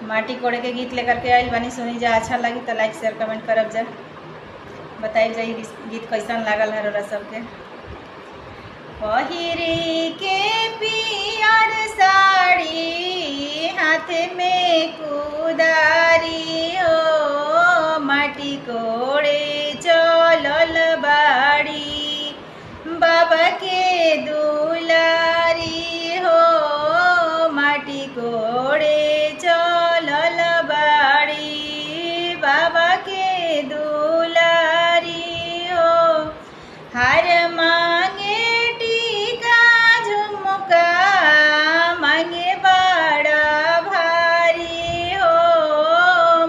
माटी कोड़े के गीत लेकर के आइल बानी। सुनी जा, अच्छा लगी तो लाइक शेयर कमेंट करब जा, बताइल जा गीत कैसन लागल है रउरा सबके। पहिरी के पियर साड़ी हाथ में कुदारी हो, माटी कोड़े चलल बाड़ी बाबा के दुलारी हो, माटी कोड़े चलल बाड़ी बाबा के दुलारी हो। हार मांगे टीका झुमका मांगे बड़ा भारी हो,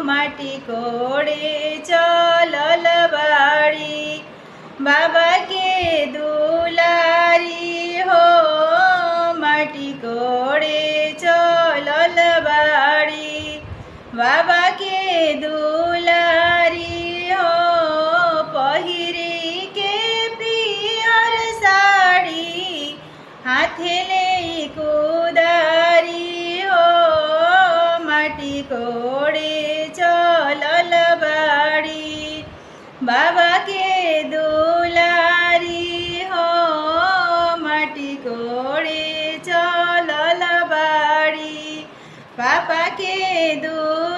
माटी कोड़े चलल बाड़ी बाबा के दुलारी हो, माटी कोड़े चलल बाड़ी बाबा के दुलारी हो। पहिरी के पियर साड़ी हाथे ले कुदारी हो, माटी कोड़े चलल बाड़ी बाबा के दुलारी हो, माटी कोड़े चलल बाड़ी पापा के दुलारी